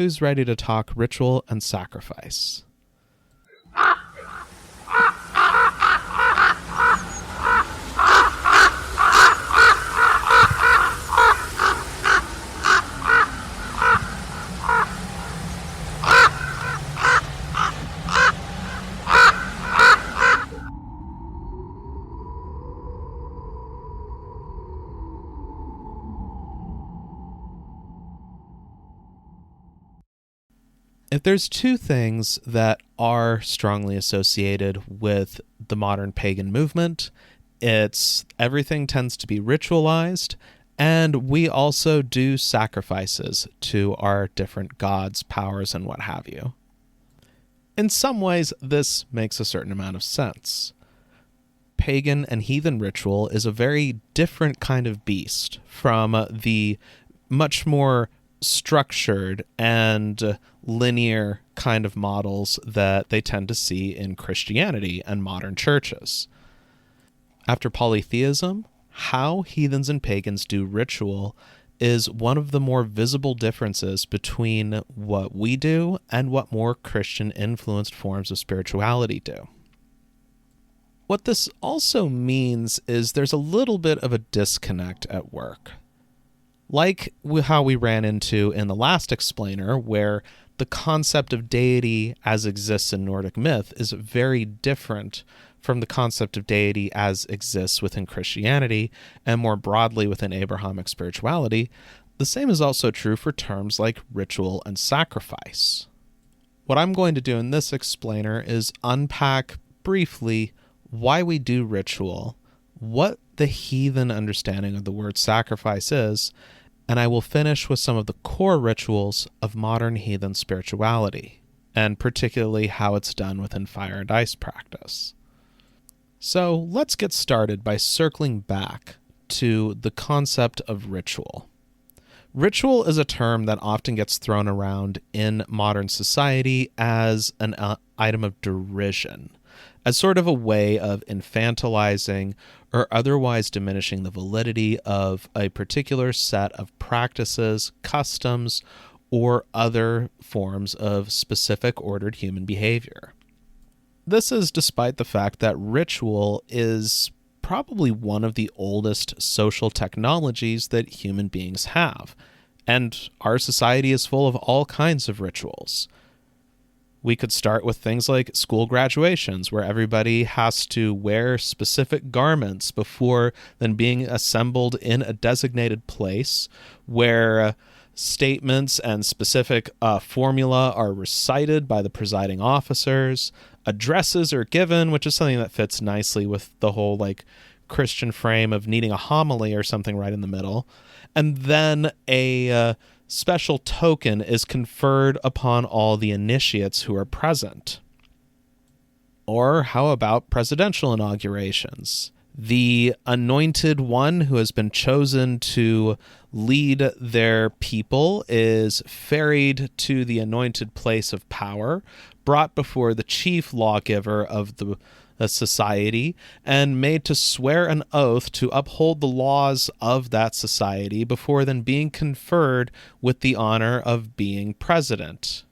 who's ready to talk ritual and sacrifice? If there's two things that are strongly associated with the modern pagan movement, it's everything tends to be ritualized, and we also do sacrifices to our different gods, powers, and what have you. In some ways, this makes a certain amount of sense. Pagan and heathen ritual is a very different kind of beast from the much more structured and linear kind of models that they tend to see in Christianity and modern churches. After polytheism, how heathens and pagans do ritual is one of the more visible differences between what we do and what more Christian-influenced forms of spirituality do. What this also means is there's a little bit of a disconnect at work. Like how we ran into in the last explainer, where the concept of deity as exists in Nordic myth is very different from the concept of deity as exists within Christianity and more broadly within Abrahamic spirituality. The same is also true for terms like ritual and sacrifice. What I'm going to do in this explainer is unpack briefly why we do ritual, what the heathen understanding of the word sacrifice is, and I will finish with some of the core rituals of modern heathen spirituality, and particularly how it's done within fire and ice practice. So let's get started by circling back to the concept of ritual. Ritual is a term that often gets thrown around in modern society as an item of derision, as sort of a way of infantilizing or otherwise diminishing the validity of a particular set of practices, customs, or other forms of specific ordered human behavior. This is despite the fact that ritual is probably one of the oldest social technologies that human beings have, and our society is full of all kinds of rituals. We could start with things like school graduations, where everybody has to wear specific garments before then being assembled in a designated place, where statements and specific formula are recited by the presiding officers, addresses are given, which is something that fits nicely with the whole Christian frame of needing a homily or something right in the middle, and then a special token is conferred upon all the initiates who are present. Or how about presidential inaugurations? The anointed one who has been chosen to lead their people is ferried to the anointed place of power, brought before the chief lawgiver of the society, and made to swear an oath to uphold the laws of that society before then being conferred with the honor of being president.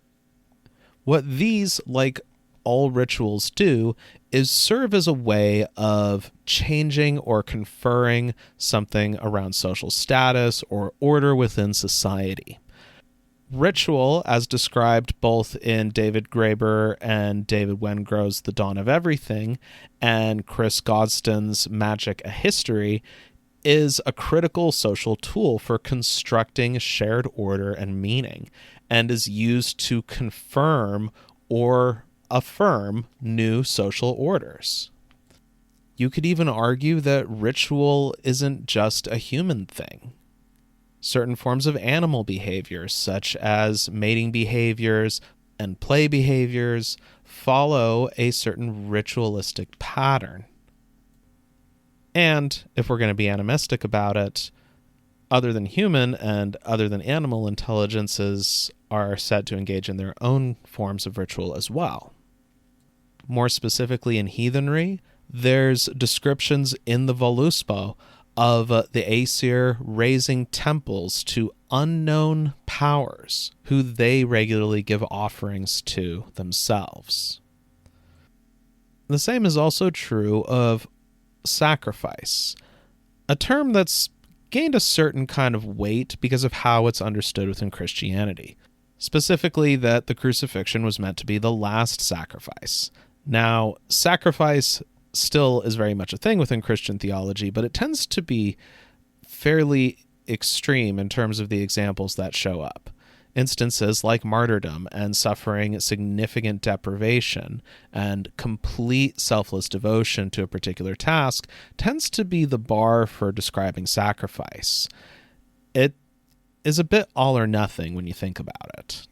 What these, like all rituals, do is serve as a way of changing or conferring something around social status or order within society. Ritual, as described both in David Graeber and David Wengrow's The Dawn of Everything and Chris Godston's Magic: A History, is a critical social tool for constructing shared order and meaning, and is used to confirm or affirm new social orders. You could even argue that ritual isn't just a human thing. Certain forms of animal behaviors, such as mating behaviors and play behaviors, follow a certain ritualistic pattern. And if we're going to be animistic about it, other than human and other than animal intelligences are said to engage in their own forms of ritual as well. More specifically in heathenry, there's descriptions in the Voluspa of the Aesir raising temples to unknown powers who they regularly give offerings to themselves. The same is also true of sacrifice, a term that's gained a certain kind of weight because of how it's understood within Christianity. Specifically, that the crucifixion was meant to be the last sacrifice. Now, sacrifice still is very much a thing within Christian theology, but it tends to be fairly extreme in terms of the examples that show up. Instances like martyrdom and suffering significant deprivation and complete selfless devotion to a particular task tends to be the bar for describing sacrifice. It is a bit all or nothing when you think about it.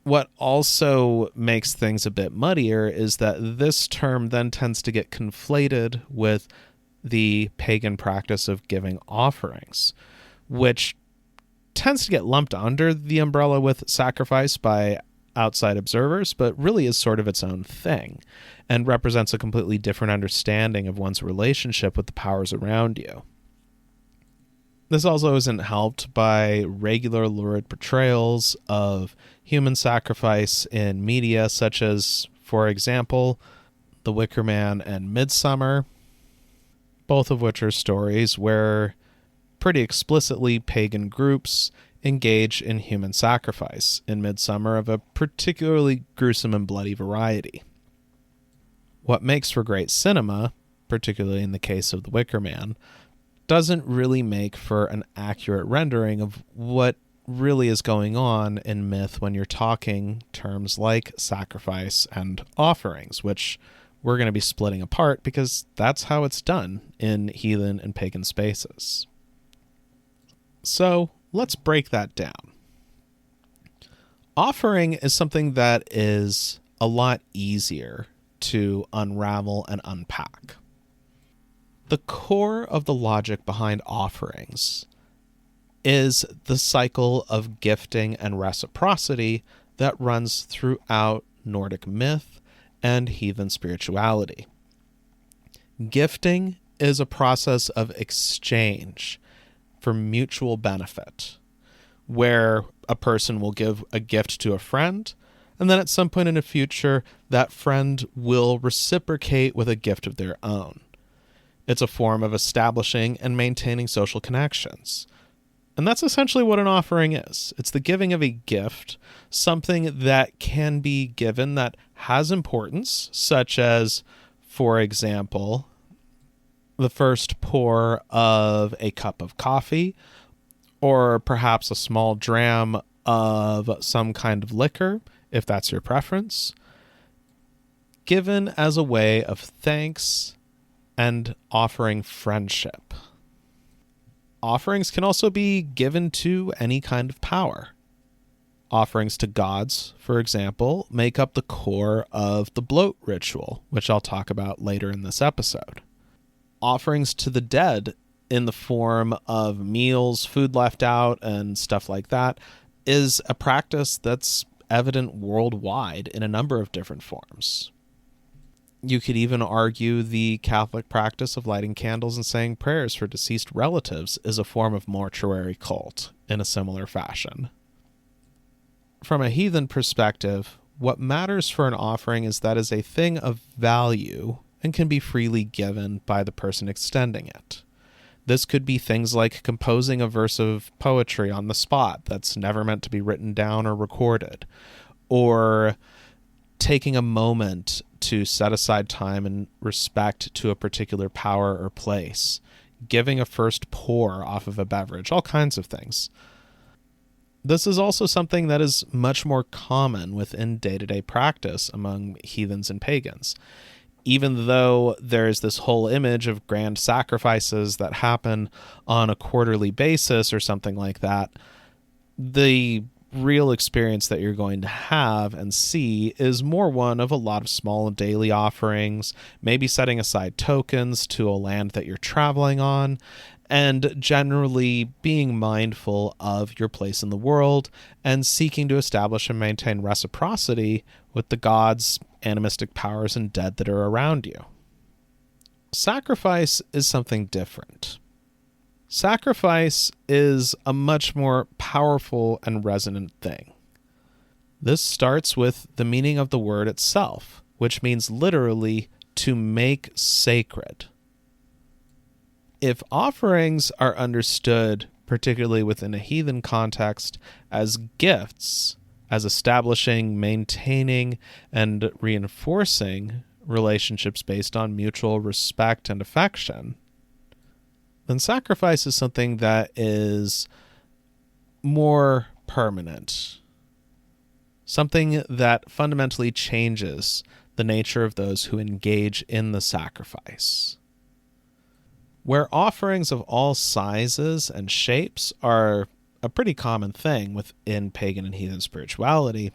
What also makes things a bit muddier is that this term then tends to get conflated with the pagan practice of giving offerings, which tends to get lumped under the umbrella with sacrifice by outside observers, but really is sort of its own thing and represents a completely different understanding of one's relationship with the powers around you. This also isn't helped by regular lurid portrayals of human sacrifice in media, such as, for example, The Wicker Man and Midsummer, both of which are stories where pretty explicitly pagan groups engage in human sacrifice, in Midsummer of a particularly gruesome and bloody variety. What makes for great cinema, particularly in the case of The Wicker Man, doesn't really make for an accurate rendering of what really is going on in myth when you're talking terms like sacrifice and offerings, which we're going to be splitting apart because that's how it's done in heathen and pagan spaces. So let's break that down. Offering is something that is a lot easier to unravel and unpack. The core of the logic behind offerings is the cycle of gifting and reciprocity that runs throughout Nordic myth and heathen spirituality. Gifting is a process of exchange for mutual benefit, where a person will give a gift to a friend, and then at some point in the future, that friend will reciprocate with a gift of their own. It's a form of establishing and maintaining social connections. And that's essentially what an offering is. It's the giving of a gift, something that can be given that has importance, such as, for example, the first pour of a cup of coffee, or perhaps a small dram of some kind of liquor, if that's your preference, given as a way of thanks and offering friendship. Offerings can also be given to any kind of power. Offerings to gods, for example, make up the core of the blot ritual, which I'll talk about later in this episode. Offerings to the dead in the form of meals, food left out, and stuff like that is a practice that's evident worldwide in a number of different forms. You could even argue the Catholic practice of lighting candles and saying prayers for deceased relatives is a form of mortuary cult in a similar fashion. From a heathen perspective, what matters for an offering is that it's a thing of value and can be freely given by the person extending it. This could be things like composing a verse of poetry on the spot that's never meant to be written down or recorded, or taking a moment to set aside time and respect to a particular power or place, giving a first pour off of a beverage, all kinds of things. This is also something that is much more common within day-to-day practice among heathens and pagans. Even though there's this whole image of grand sacrifices that happen on a quarterly basis or something like that, the real experience that you're going to have and see is more one of a lot of small daily offerings, maybe setting aside tokens to a land that you're traveling on, and generally being mindful of your place in the world and seeking to establish and maintain reciprocity with the gods, animistic powers, and dead that are around you. Sacrifice is something different. Sacrifice is a much more powerful and resonant thing. This starts with the meaning of the word itself, which means literally to make sacred. If offerings are understood, particularly within a heathen context, as gifts, as establishing, maintaining, and reinforcing relationships based on mutual respect and affection, then sacrifice is something that is more permanent, something that fundamentally changes the nature of those who engage in the sacrifice. Where offerings of all sizes and shapes are a pretty common thing within pagan and heathen spirituality,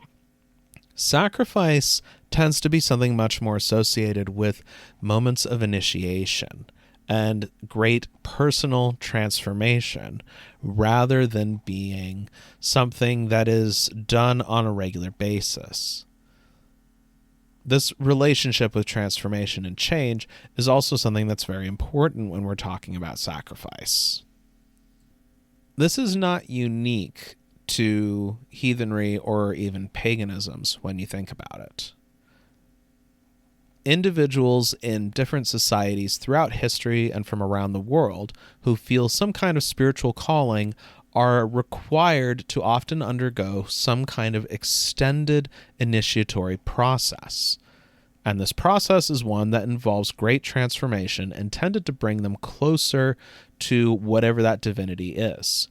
sacrifice tends to be something much more associated with moments of initiation and great personal transformation, rather than being something that is done on a regular basis. This relationship with transformation and change is also something that's very important when we're talking about sacrifice. This is not unique to heathenry or even paganisms when you think about it. Individuals in different societies throughout history and from around the world who feel some kind of spiritual calling are required to often undergo some kind of extended initiatory process. And this process is one that involves great transformation intended to bring them closer to whatever that divinity is.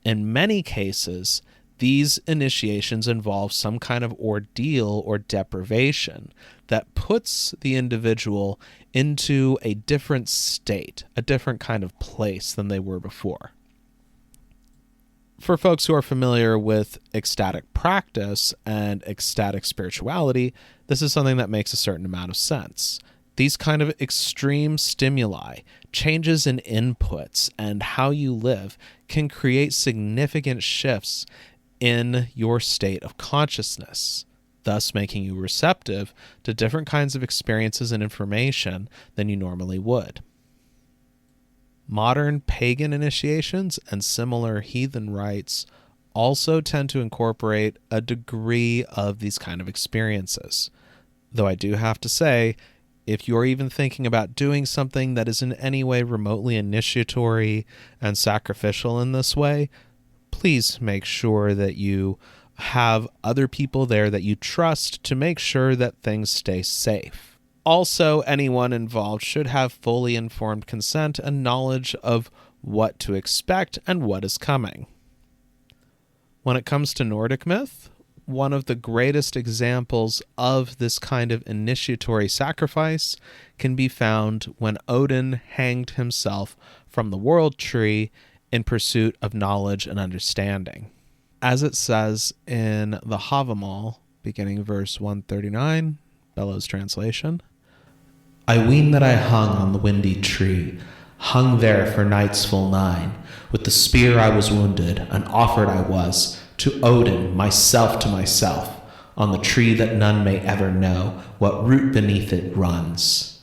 In many cases, these initiations involve some kind of ordeal or deprivation that puts the individual into a different state, a different kind of place than they were before. For folks who are familiar with ecstatic practice and ecstatic spirituality, this is something that makes a certain amount of sense. These kind of extreme stimuli, changes in inputs, and how you live can create significant shifts in your state of consciousness, thus making you receptive to different kinds of experiences and information than you normally would. Modern pagan initiations and similar heathen rites also tend to incorporate a degree of these kind of experiences. Though I do have to say, if you're even thinking about doing something that is in any way remotely initiatory and sacrificial in this way, please make sure that you have other people there that you trust to make sure that things stay safe. Also, anyone involved should have fully informed consent and knowledge of what to expect and what is coming. When it comes to Nordic myth, one of the greatest examples of this kind of initiatory sacrifice can be found when Odin hanged himself from the world tree in pursuit of knowledge and understanding. As it says in the Havamal, beginning verse 139, Bellows translation, I ween that I hung on the windy tree, hung there for nights full 9. With the spear I was wounded, and offered I was to Odin, myself to myself, on the tree that none may ever know what root beneath it runs.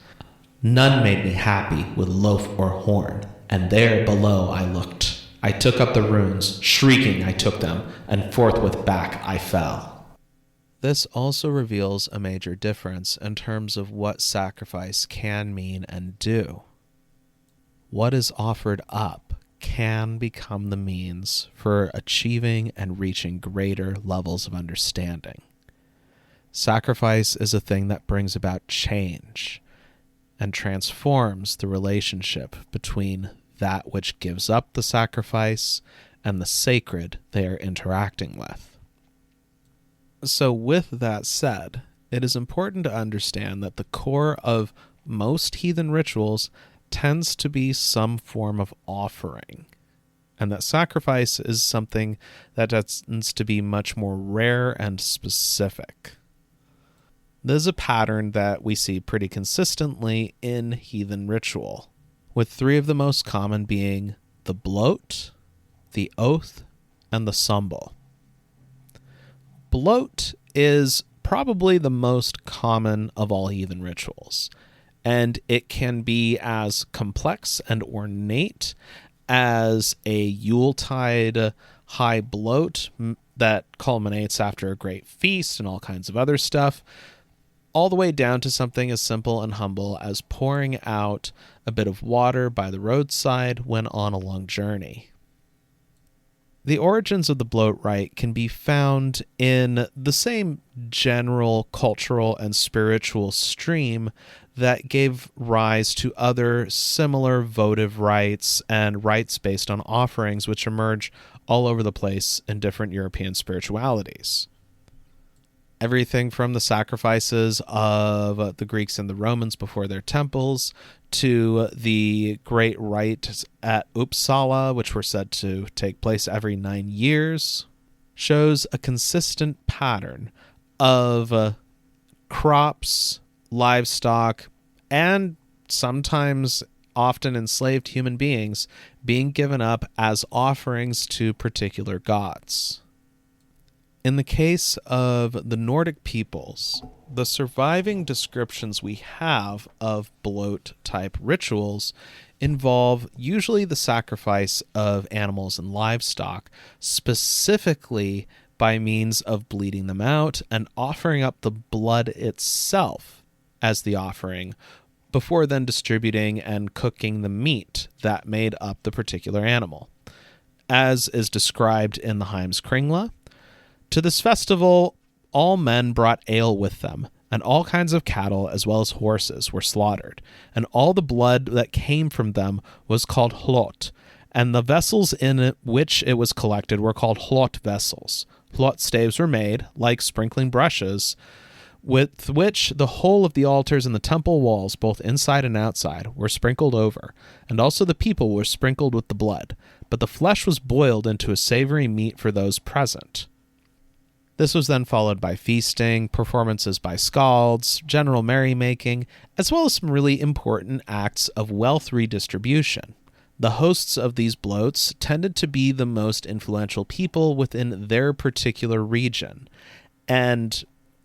None made me happy with loaf or horn, and there below I looked. I took up the runes, shrieking I took them, and forthwith back I fell. This also reveals a major difference in terms of what sacrifice can mean and do. What is offered up can become the means for achieving and reaching greater levels of understanding. Sacrifice is a thing that brings about change and transforms the relationship between that which gives up the sacrifice and the sacred they are interacting with. So with that said, it is important to understand that the core of most heathen rituals tends to be some form of offering, and that sacrifice is something that tends to be much more rare and specific. This is a pattern that we see pretty consistently in heathen ritual, with 3 of the most common being the blot, the oath, and the sumbel. Blot is probably the most common of all heathen rituals, and it can be as complex and ornate as a Yuletide high bloat that culminates after a great feast and all kinds of other stuff, all the way down to something as simple and humble as pouring out a bit of water by the roadside when on a long journey. The origins of the bloat rite can be found in the same general cultural and spiritual stream that gave rise to other similar votive rites and rites based on offerings, which emerge all over the place in different European spiritualities. Everything from the sacrifices of the Greeks and the Romans before their temples to the great rites at Uppsala, which were said to take place every 9 years, shows a consistent pattern of crops, livestock, and sometimes often enslaved human beings being given up as offerings to particular gods. In the case of the Nordic peoples, the surviving descriptions we have of bloat-type rituals involve usually the sacrifice of animals and livestock, specifically by means of bleeding them out and offering up the blood itself as the offering, before then distributing and cooking the meat that made up the particular animal. As is described in the Heimskringla, to this festival, all men brought ale with them, and all kinds of cattle as well as horses were slaughtered, and all the blood that came from them was called hlot, and the vessels in which it was collected were called hlot vessels. Hlot staves were made, like sprinkling brushes, with which the whole of the altars and the temple walls, both inside and outside, were sprinkled over, and also the people were sprinkled with the blood, but the flesh was boiled into a savory meat for those present. This was then followed by feasting, performances by skalds, general merrymaking, as well as some really important acts of wealth redistribution. The hosts of these bloats tended to be the most influential people within their particular region, and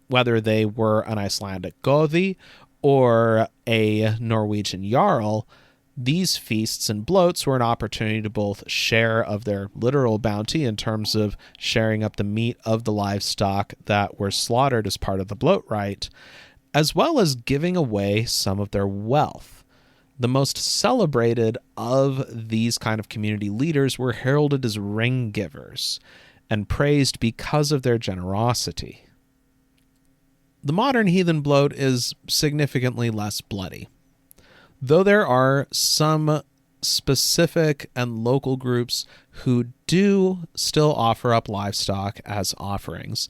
whether they were an Icelandic gothi or a Norwegian jarl, these feasts and bloats were an opportunity to both share of their literal bounty in terms of sharing up the meat of the livestock that were slaughtered as part of the bloat rite, as well as giving away some of their wealth. The most celebrated of these kind of community leaders were heralded as ring givers and praised because of their generosity. The modern heathen bloat is significantly less bloody, though there are some specific and local groups who do still offer up livestock as offerings.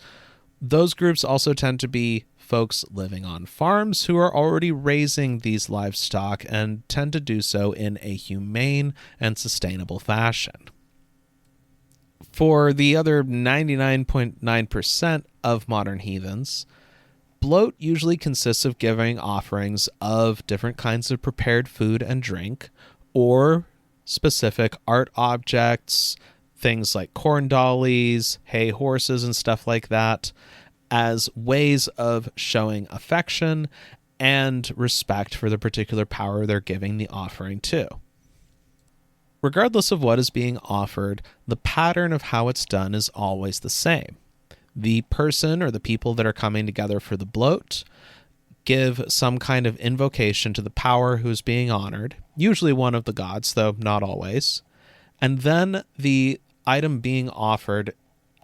Those groups also tend to be folks living on farms who are already raising these livestock and tend to do so in a humane and sustainable fashion. For the other 99.9% of modern heathens, bloat usually consists of giving offerings of different kinds of prepared food and drink, or specific art objects, things like corn dollies, hay horses, and stuff like that, as ways of showing affection and respect for the particular power they're giving the offering to. Regardless of what is being offered, the pattern of how it's done is always the same. The person or the people that are coming together for the bloat give some kind of invocation to the power who's being honored, usually one of the gods, though not always, and then the item being offered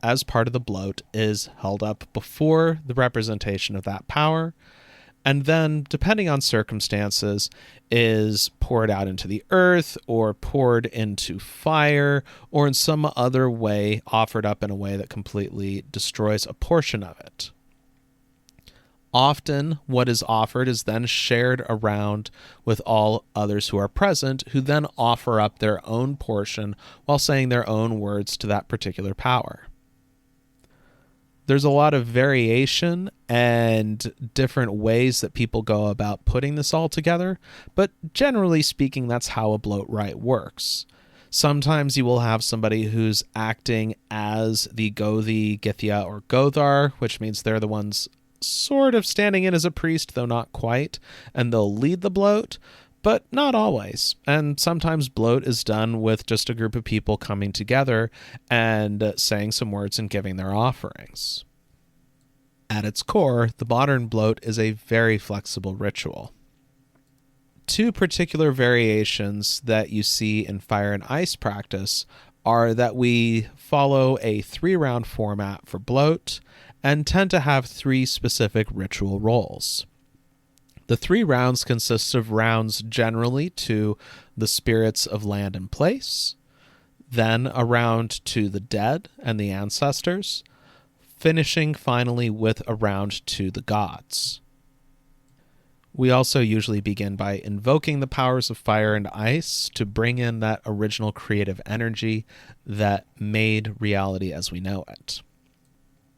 as part of the bloat is held up before the representation of that power, and then, depending on circumstances, is poured out into the earth or poured into fire or in some other way offered up in a way that completely destroys a portion of it. Often, what is offered is then shared around with all others who are present, who then offer up their own portion while saying their own words to that particular power. There's a lot of variation and different ways that people go about putting this all together, but generally speaking, that's how a bloat rite works. Sometimes you will have somebody who's acting as the Gothi, Githya, or Gothar, which means they're the ones sort of standing in as a priest, though not quite, and they'll lead the blot, but not always. And sometimes blot is done with just a group of people coming together and saying some words and giving their offerings. At its core, the modern blot is a very flexible ritual. Two particular variations that you see in fire and ice practice are that we follow a 3-round format for blot and tend to have 3 specific ritual roles. The 3 rounds consist of rounds generally to the spirits of land and place, then a round to the dead and the ancestors, finishing finally with a round to the gods. We also usually begin by invoking the powers of fire and ice to bring in that original creative energy that made reality as we know it.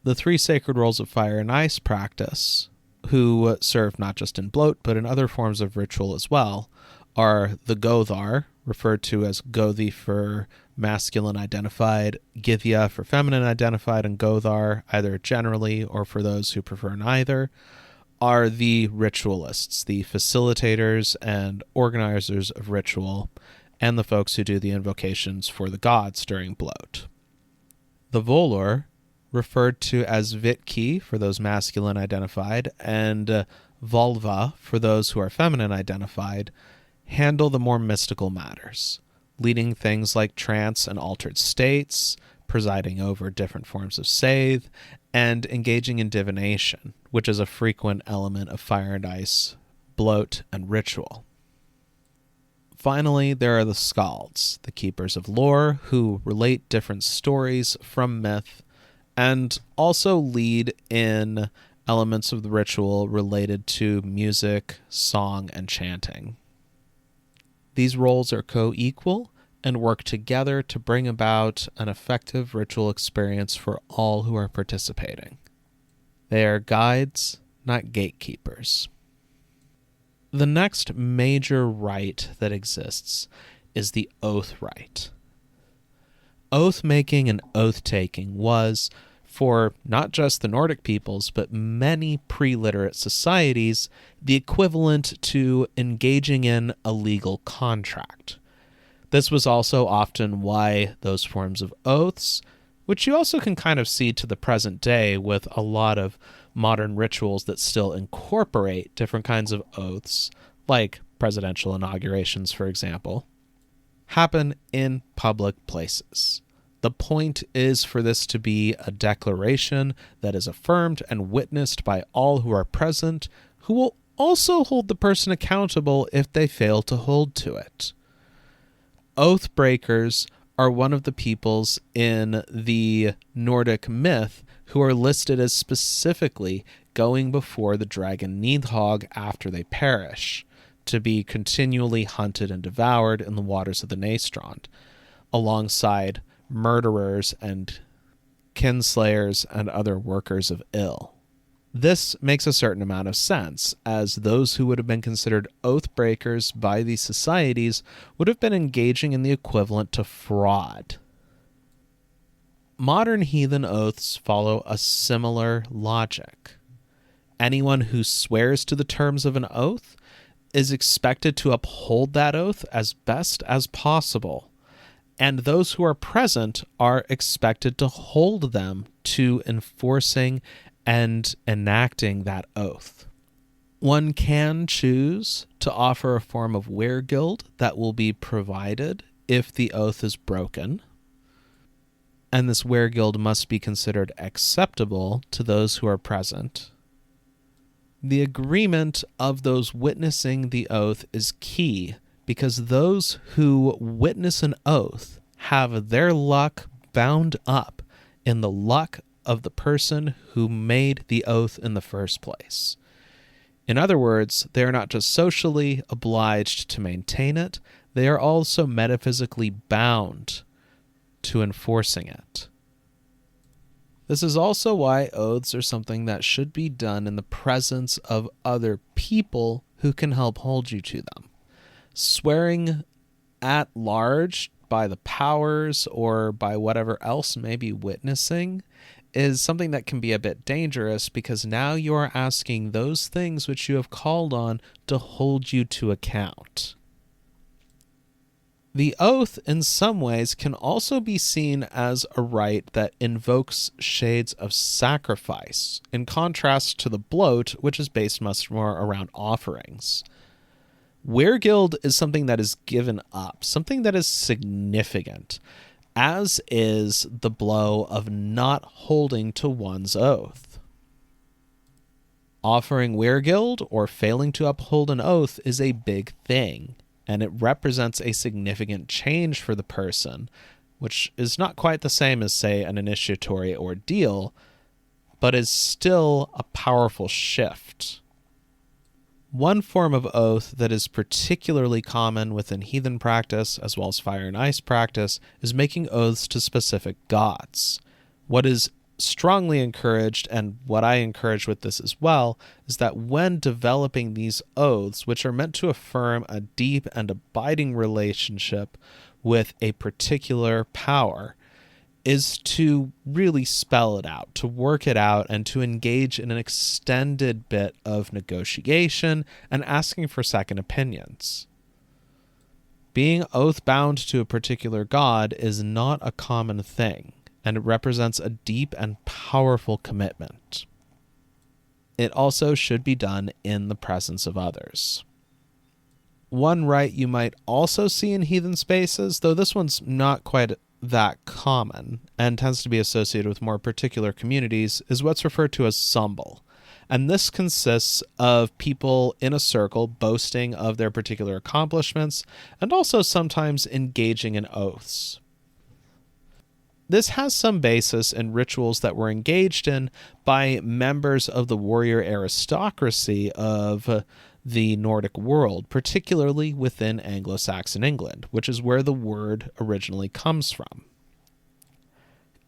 The 3 sacred roles of fire and ice practice, who serve not just in blot but in other forms of ritual as well, are the Gothar, referred to as Gothi for masculine identified, Githya for feminine identified, and Gothar, either generally or for those who prefer neither, are the ritualists, the facilitators and organizers of ritual, and the folks who do the invocations for the gods during blot. The Volur, referred to as Vitki for those masculine identified, and Volva for those who are feminine identified, handle the more mystical matters, leading things like trance and altered states, presiding over different forms of scythe, and engaging in divination, which is a frequent element of fire and ice, blot, and ritual. Finally, there are the skalds, the keepers of lore, who relate different stories from myth, and also lead in elements of the ritual related to music, song, and chanting. These roles are co-equal and work together to bring about an effective ritual experience for all who are participating. They are guides, not gatekeepers. The next major rite that exists is the oath rite. Oath-making and oath-taking was, for not just the Nordic peoples, but many pre-literate societies, the equivalent to engaging in a legal contract. This was also often why those forms of oaths, which you also can kind of see to the present day with a lot of modern rituals that still incorporate different kinds of oaths, like presidential inaugurations, for example, happen in public places. The point is for this to be a declaration that is affirmed and witnessed by all who are present, who will also hold the person accountable if they fail to hold to it. Oath breakers are one of the peoples in the Nordic myth who are listed as specifically going before the dragon Nidhogg after they perish, to be continually hunted and devoured in the waters of the Næstrand, alongside murderers and kinslayers and other workers of ill. This makes a certain amount of sense, as those who would have been considered oath breakers by these societies would have been engaging in the equivalent to fraud. Modern heathen oaths follow a similar logic. Anyone who swears to the terms of an oath is expected to uphold that oath as best as possible, and those who are present are expected to hold them to enforcing and enacting that oath. One can choose to offer a form of weregild that will be provided if the oath is broken, and this weregild must be considered acceptable to those who are present. The agreement of those witnessing the oath is key, because those who witness an oath have their luck bound up in the luck of the person who made the oath in the first place. In other words, they are not just socially obliged to maintain it, they are also metaphysically bound to enforcing it. This is also why oaths are something that should be done in the presence of other people who can help hold you to them. Swearing at large by the powers or by whatever else may be witnessing is something that can be a bit dangerous because now you are asking those things which you have called on to hold you to account. The oath, in some ways, can also be seen as a rite that invokes shades of sacrifice, in contrast to the blot, which is based much more around offerings. Weregild is something that is given up, something that is significant, as is the blow of not holding to one's oath. Offering weregild or failing to uphold an oath is a big thing, and it represents a significant change for the person, which is not quite the same as, say, an initiatory ordeal, but is still a powerful shift. One form of oath that is particularly common within heathen practice, as well as fire and ice practice, is making oaths to specific gods. What is strongly encouraged, and what I encourage with this as well, is that when developing these oaths, which are meant to affirm a deep and abiding relationship with a particular power, is to really spell it out, to work it out, and to engage in an extended bit of negotiation and asking for second opinions. Being oath-bound to a particular god is not a common thing, and it represents a deep and powerful commitment. It also should be done in the presence of others. One rite you might also see in heathen spaces, though this one's not quite that common and tends to be associated with more particular communities, is what's referred to as sumbel. And this consists of people in a circle boasting of their particular accomplishments and also sometimes engaging in oaths. This has some basis in rituals that were engaged in by members of the warrior aristocracy of the Nordic world, particularly within Anglo-Saxon England, which is where the word originally comes from.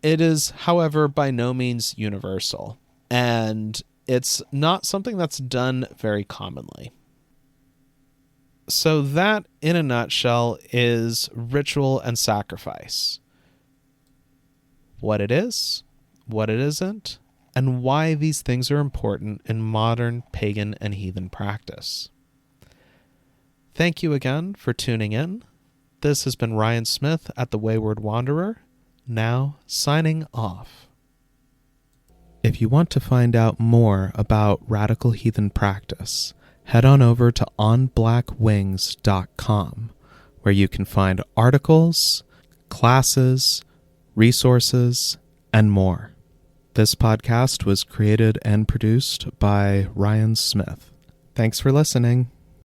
It is, however, by no means universal, and it's not something that's done very commonly. So that, in a nutshell, is ritual and sacrifice. What it is, what it isn't, and why these things are important in modern pagan and heathen practice. Thank you again for tuning in. This has been Ryan Smith at The Wayward Wanderer, now signing off. If you want to find out more about radical heathen practice, head on over to onblackwings.com, where you can find articles, classes, resources, and more. This podcast was created and produced by Ryan Smith. Thanks for listening.